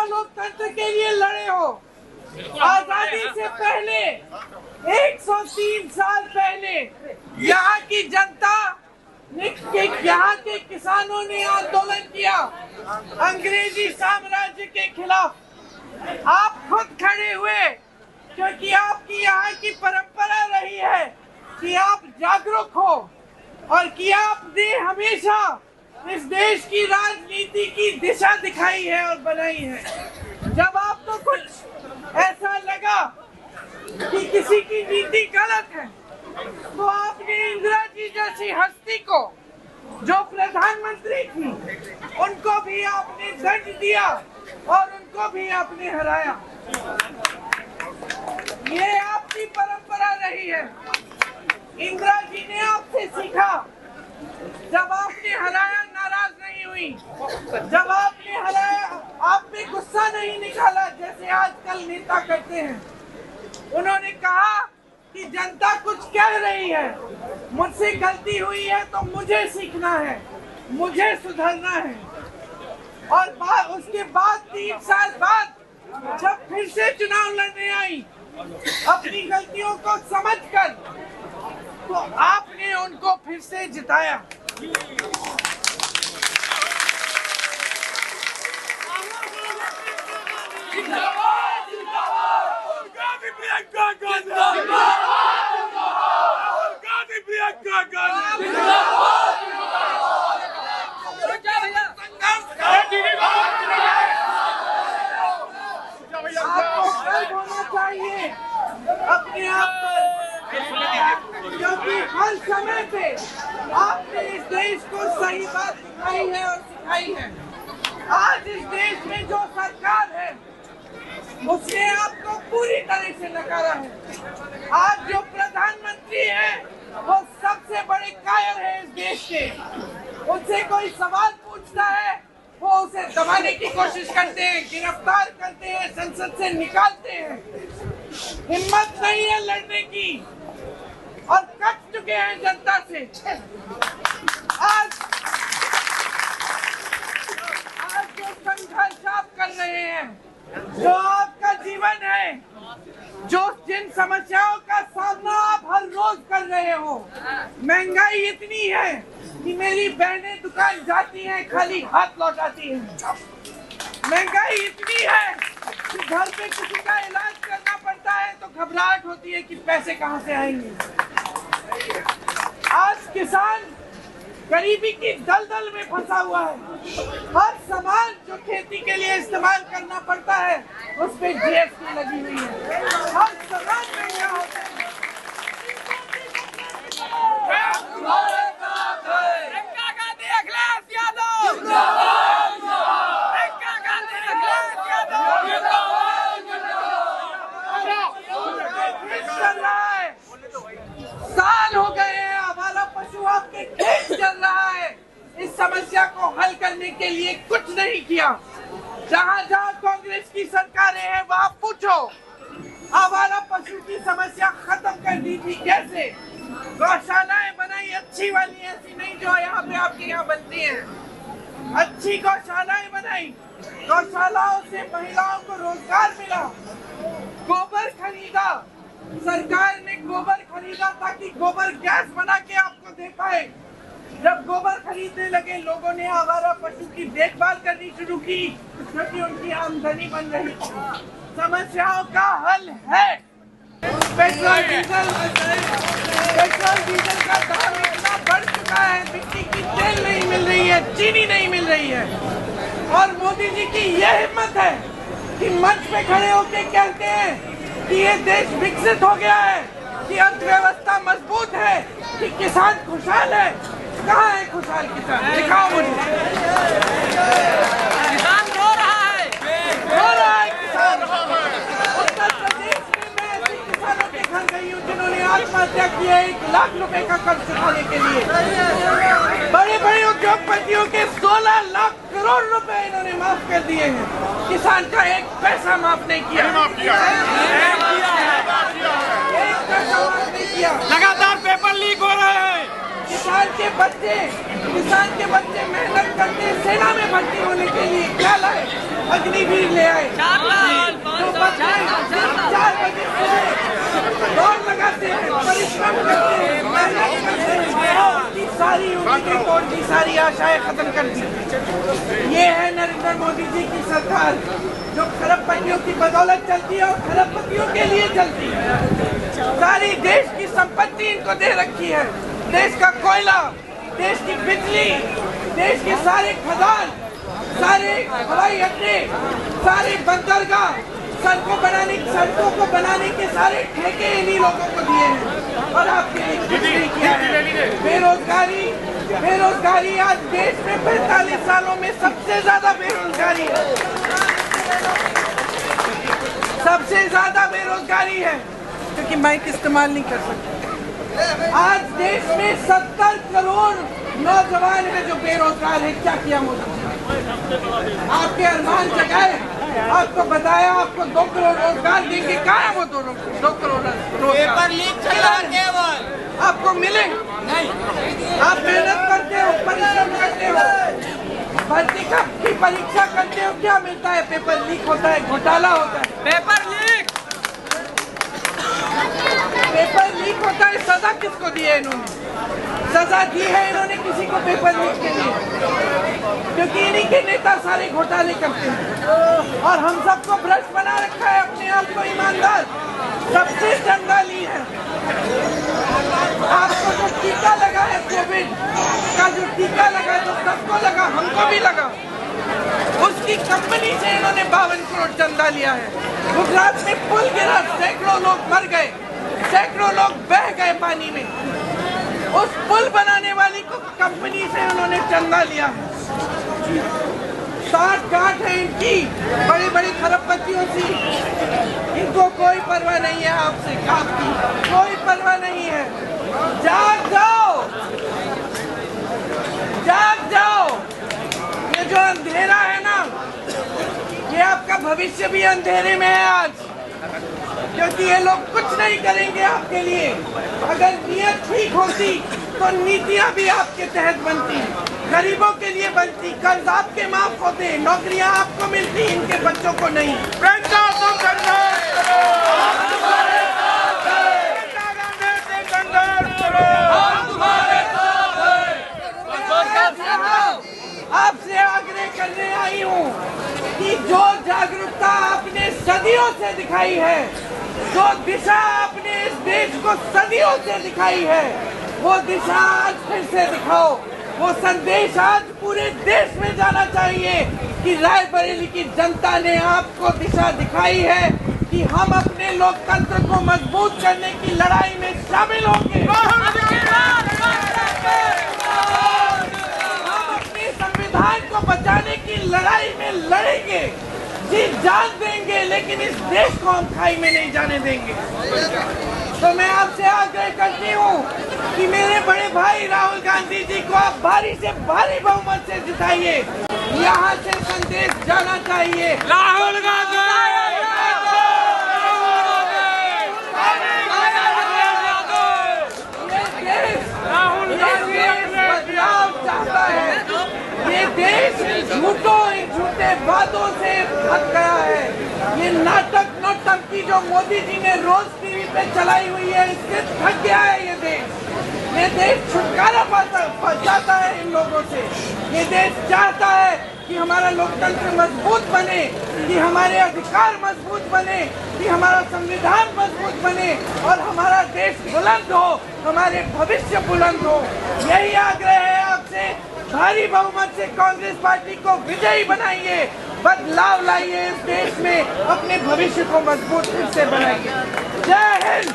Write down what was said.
हमेशा लोकतंत्र के लिए लड़े हो। आजादी से पहले 103 साल पहले यहाँ की जनता यहाँ के किसानों ने आंदोलन किया अंग्रेजी साम्राज्य के खिलाफ। आप खुद खड़े हुए क्योंकि आपकी यहाँ की परंपरा रही है कि आप जागरूक हो और कि आपने हमेशा इस देश की राजनीति की दिशा दिखाई है और बनाई है। जब आपको कुछ ऐसा लगा कि किसी की नीति गलत है तो आपने इंदिरा जी जैसी हस्ती को, जो प्रधानमंत्री थी, उनको भी आपने दंड दिया और उनको भी आपने हराया। ये आपकी परंपरा रही है। इंदिरा जी ने आपसे सीखा। जब आपने हराया नाराज नहीं हुई, जब आपने हराया आप पे गुस्सा नहीं निकाला जैसे आजकल नेता करते हैं। उन्होंने कहा कि जनता कुछ कह रही है, मुझसे गलती हुई है तो मुझे सीखना है, मुझे सुधरना है। और उसके बाद 3 साल बाद जब फिर से चुनाव लड़ने आई अपनी गलतियों को समझकर, तो आपने उनको फिर से जिताया। अपने आप पर, क्योंकि हर समय पे आपने इस देश को सही बात दिखाई है और सिखाई है। आज इस देश में जो सरकार है उसने आपको पूरी तरह से नकारा है। आज जो प्रधानमंत्री है वो सबसे बड़े कायर है इस देश के। उनसे कोई सवाल पूछता है वो उसे दबाने की कोशिश करते हैं, गिरफ्तार करते हैं, संसद से निकालते हैं। हिम्मत नहीं है लड़ने की और कट चुके हैं जनता से। आज जो संघर्ष आप कर रहे हैं, जो आपका जीवन है, जो जिन समस्याओं का सामना आप हर रोज कर रहे हो, महंगाई इतनी है कि मेरी बहनें दुकान जाती हैं खाली हाथ लौटाती हैं। महंगाई इतनी है कि घर पे किसी का इलाज करना पड़ता है तो घबराहट होती है कि पैसे कहां से आएंगे। आज किसान गरीबी की दलदल में फंसा हुआ है। हर सामान जो खेती के लिए इस्तेमाल करना पड़ता है उस पे जीएसटी लगी हुई है। हर सामान महंगा होता है। साल हो गए हैं आवारा पशु आपके खेत चल रहा है। इस समस्या को हल करने के लिए कुछ नहीं किया। जहाँ जहाँ कांग्रेस की सरकारें हैं वहाँ पूछो आवारा पशु की समस्या खत्म कर दी थी कैसे। गौशालाएं बनाई अच्छी वाली, ऐसी नहीं जो यहाँ पे आपके यहाँ बनती हैं। अच्छी गौशालाएं बनाई, गौशालाओं से महिलाओं को रोजगार मिला। गोबर खरीदा, सरकार ने गोबर खरीदा ताकि गोबर गैस बना के आपको दे पाए। जब गोबर खरीदने लगे लोगों ने आवारा पशु की देखभाल करनी शुरू की क्योंकि उनकी आमदनी बन रही थी। समस्याओं का हल है। पेट्रोल डीजल का दाम इतना बढ़ चुका है, मिट्टी की तेल नहीं मिल रही है, चीनी नहीं मिल रही है। और मोदी जी की यह हिम्मत है कि मंच पे खड़े होकर कहते हैं कि ये देश विकसित हो गया है, कि अर्थव्यवस्था मजबूत है, कि किसान खुशहाल है। कहाँ है खुशहाल किसान? दिखाओ मुझे। किसान रो रहा है किसान। उत्तर प्रदेश में मैं ऐसे किसानों के घर गई हूँ जिन्होंने आत्महत्या की है 1 लाख रुपए का कर्ज चुकाने के लिए। बड़े बड़े उद्योगपतियों के 16 लाख करोड़ रुपए इन्होंने माफ कर दिए हैं। किसान का 1 पैसा माफ नहीं किया। लगातार पेपर लीक हो रहे हैं। किसान के बच्चे मेहनत करते सेना में भर्ती होने के लिए क्या लाए? अग्निवीर तस्वीर ले आए, जो बच्चे 4 बजे सुबह दौड़ लगाते हैं, परिश्रम करते हैं, मेहनत करते हैं, उनकी सारी उम्मीदें तोड़ दी, सारी आशाएं खत्म कर दी। ये है नरेंद्र मोदी जी की सरकार, जो खरबपतियों की बदौलत चलती है और खरबपतियों के लिए चलती है। सारी देश की संपत्ति इनको दे रखी है, देश का कोयला, देश की बिजली, देश के सारे खदान, सारे हवाई अड्डे, सारे बंदरगाह, सड़कों को बनाने के सारे ठेके इन्हीं लोगों को दिए हैं और आपके लिए कुछ नहीं किया है। बेरोजगारी आज देश में 45 सालों में सबसे ज्यादा बेरोजगारी है, सबसे ज्यादा बेरोजगारी है, क्योंकि माइक इस्तेमाल नहीं कर सकते। आज देश में 70 करोड़ नौजवान हैं जो बेरोजगार है। क्या किया मोदी जी? आपके अरमान जगाए, आपको बताया आपको 2 करोड़ रोजगार देंगे। कहाँ है वो 2 करोड़ रोजगार? केवल आपको मिले नहीं। आप मेहनत करते हो, परिश्रम करते हो, भर्ती की परीक्षा करते हो, क्या मिलता है? पेपर लीक होता है, घोटाला होता है। पेपर लीक होता है। सजा किसको दी है इन्होंने? सजा दी है इन्होंने किसी को पेपर लीक के लिए, क्योंकि इन्हीं के नेता सारे घोटाले करते हैं और हम सबको भ्रष्ट बना रखा है, अपने आप को ईमानदार, सबसे चंदा ली है। आपको जो टीका लगा है, कोविड का जो टीका लगा है, तो सबको लगा, हमको भी लगा, उसकी कंपनी से इन्होंने 52 करोड़ चंदा लिया है। गुजरात में पुल गिरा, सैकड़ों लोग मर गए, सैकड़ों लोग बह गए पानी में, उस पुल बनाने वाली को कंपनी से उन्होंने चंदा लिया है। 60 गांठ है इनकी, बड़ी बड़ी खरबपतियों से, इनको कोई परवाह नहीं है आपसे, आपकी कोई परवाह नहीं है। जाग जाओ, जाग जाओ। ये जो अंधेरा है ना, ये आपका भविष्य भी अंधेरे में है आज, क्योंकि ये लोग कुछ नहीं करेंगे आपके लिए। अगर नीयत ठीक होती तो नीतियां भी आपके तहत बनती, गरीबों के लिए बनती, कर्ज आपके माफ होते, नौकरियां आपको मिलती, इनके बच्चों को नहीं। आपसे आग्रह करने आई हूँ कि जो जागरूकता आपने सदियों से दिखाई है, जो दिशा आपने इस देश को सदियों से दिखाई है, वो दिशा आज फिर से दिखाओ। वो संदेश आज पूरे देश में जाना चाहिए कि रायबरेली की जनता ने आपको दिशा दिखाई है कि हम अपने लोकतंत्र को मजबूत करने की लड़ाई में शामिल होंगे। हम अपने संविधान को बचाने की लड़ाई में लड़ेंगे, जी जान देंगे, लेकिन इस देश को हम खाई में नहीं जाने देंगे। तो मैं आपसे आग्रह करती हूँ कि मेरे बड़े भाई राहुल गांधी जी को आप भारी से भारी बहुमत से जिताइए। यहाँ से संदेश जाना चाहिए, राहुल गांधी बदलाव चाहता है। ये देश झूठे वादों से थक गया है। ये नाटक नौटंकी जो मोदी जी ने रोज टीवी पे चलाई हुई है, इससे थक गया है ये देश छुटकारा चाहता है इन लोगों से। ये देश चाहता है कि हमारा लोकतंत्र मजबूत बने, कि हमारे अधिकार मजबूत बने, कि हमारा संविधान मजबूत बने और हमारा देश बुलंद हो, हमारे भविष्य बुलंद हो। यही आग्रह है आपसे। भारी बहुमत से कांग्रेस पार्टी को विजयी बनाइए, बदलाव लाइए इस देश में, अपने भविष्य को मजबूत फिर से बनाइए। जय हिंद।